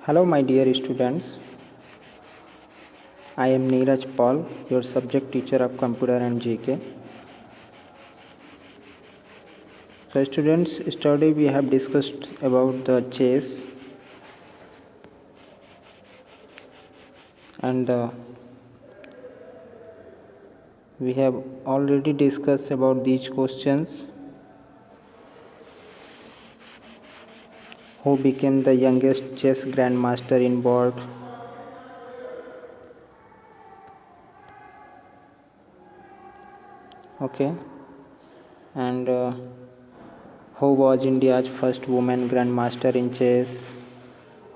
Hello, my dear students. I am Neeraj Paul, your subject teacher of Computer and GK. So, students, yesterday we have discussed about the chess and we have already discussed about these questions. Who became the youngest chess grandmaster in world? Okay, and who was India's first woman grandmaster in chess?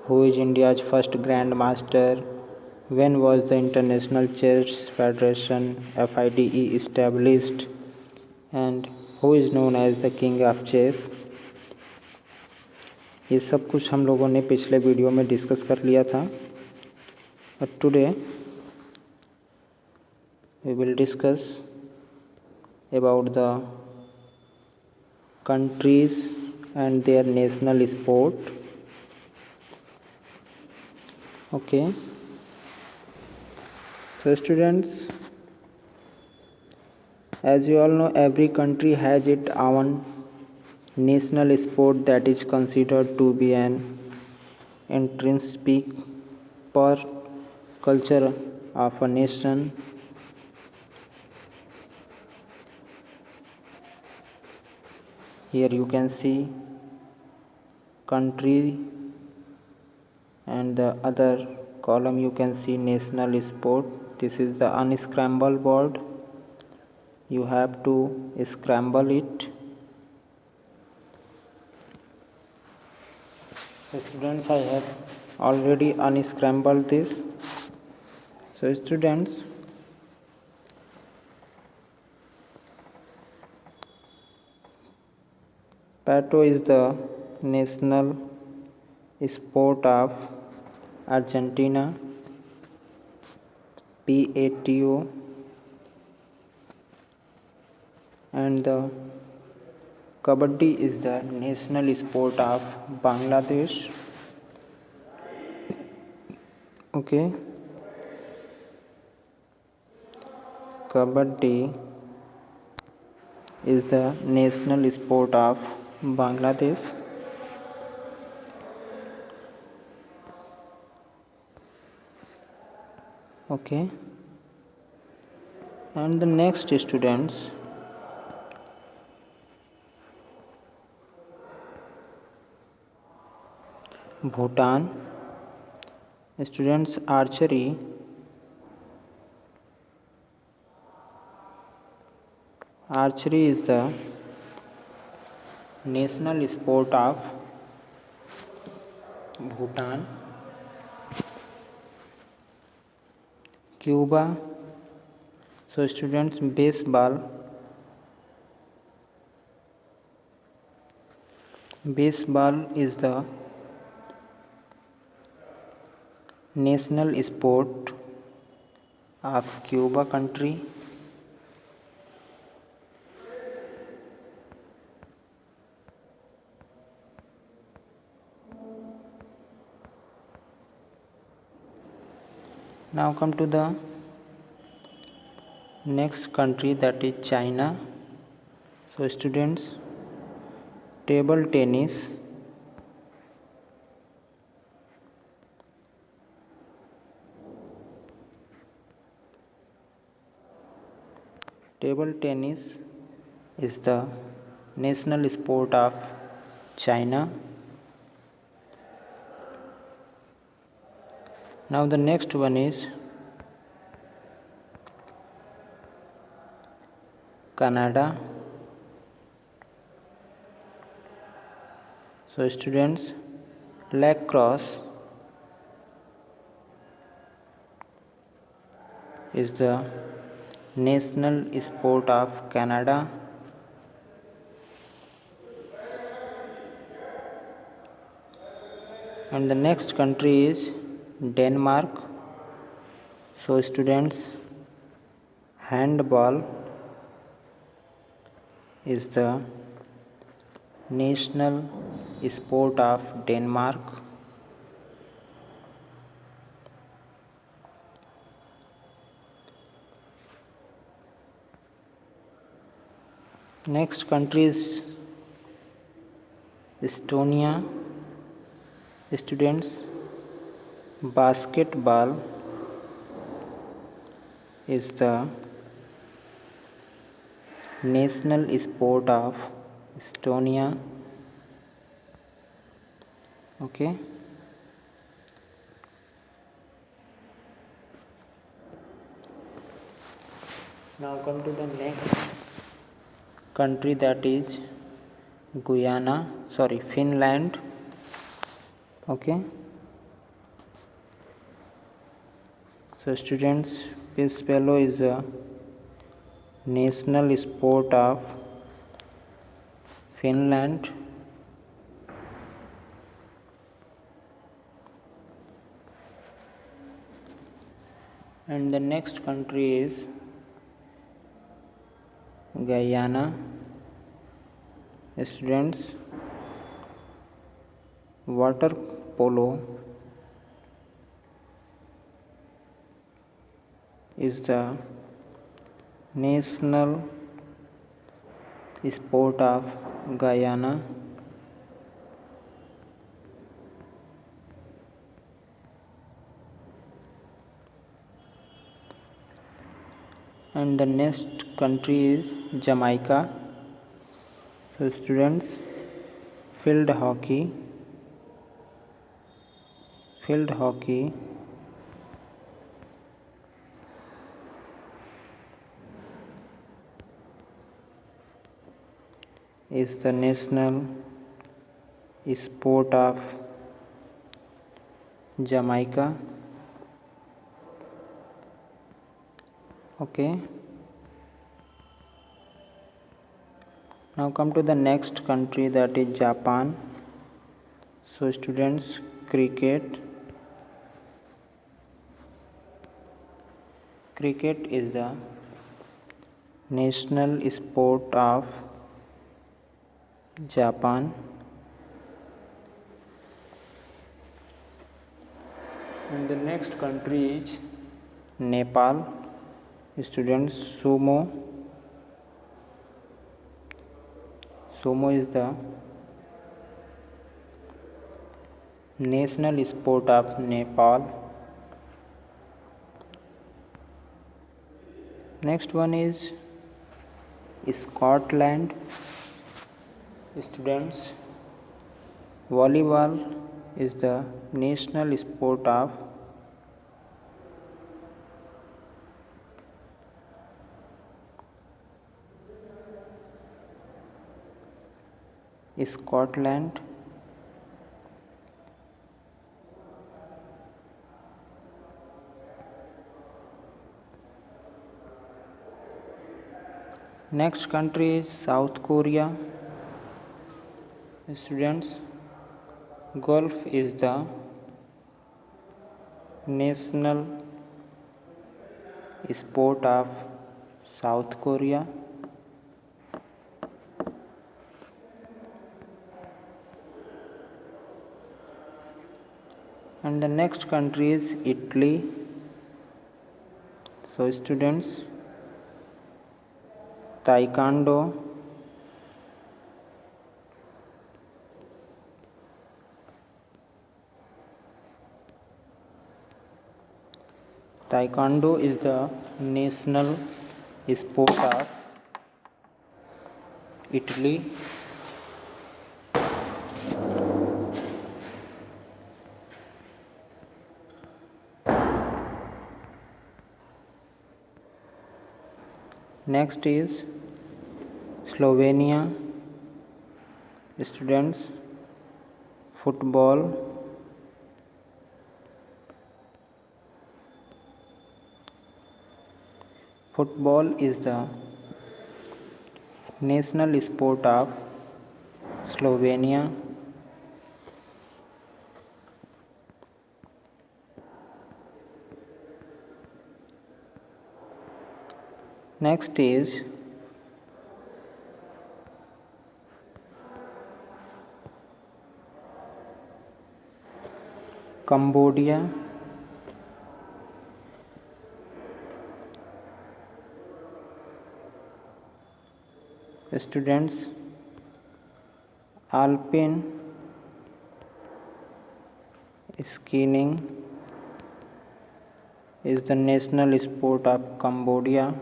Who is India's first grandmaster? When was the International Chess Federation FIDE established? And who is known as the King of Chess? ये सब कुछ हम लोगों ने पिछले video में discuss कर लिया था. But today we will discuss about the countries and their national sport. Okay. So students, as you all know, every country has its own national sport that is considered to be an intrinsic part culture of a nation. Here you can see country and the other column you can see national sport. This is the unscramble board. You have to scramble it. So students, I have already unscrambled this. So students, Pato is the national sport of Argentina. PATO. And the Kabaddi is the national sport of Bangladesh. Okay. Kabaddi is the national sport of Bangladesh. Okay. And the next students, Bhutan. Students, archery is the national sport of Bhutan. Cuba. So students, baseball is the national sport of Cuba country. Now come to the next country, that is China. So students, table tennis is the national sport of China. Now the next one is Canada. So students, lacrosse is the national sport of Canada. And the next country is Denmark. So students, handball is the national sport of Denmark. Next country is Estonia. Students, basketball is the national sport of Estonia. Okay. Now come to the next country, that is Finland. Okay. So students, peace polo is a national sport of Finland. And the next country is Guyana. Students, water polo is the national sport of Guyana. And the next country is Jamaica. So students, field hockey is the national sport of Jamaica. Okay. Now come to the next country, that is Japan. So students, cricket is the national sport of Japan. And the next country is Nepal. Students, sumo is the national sport of Nepal. Next one is Scotland. Students, volleyball is the national sport of Scotland. Next country is South Korea. Students, golf is the national sport of South Korea. And the next country is Italy. So students, taekwondo is the national sport of Italy. Next is Slovenia. Students, football is the national sport of Slovenia. Next is Cambodia. Students, alpine skiing is the national sport of Cambodia.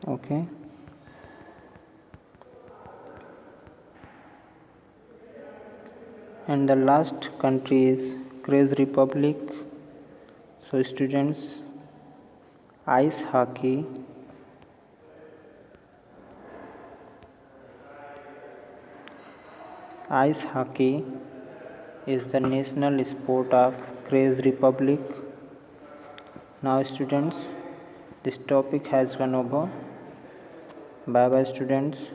Okay. And the last country is Czech Republic. So students, ice hockey Ice hockey is the national sport of Czech Republic. Now students, this topic has gone over. Bye bye students.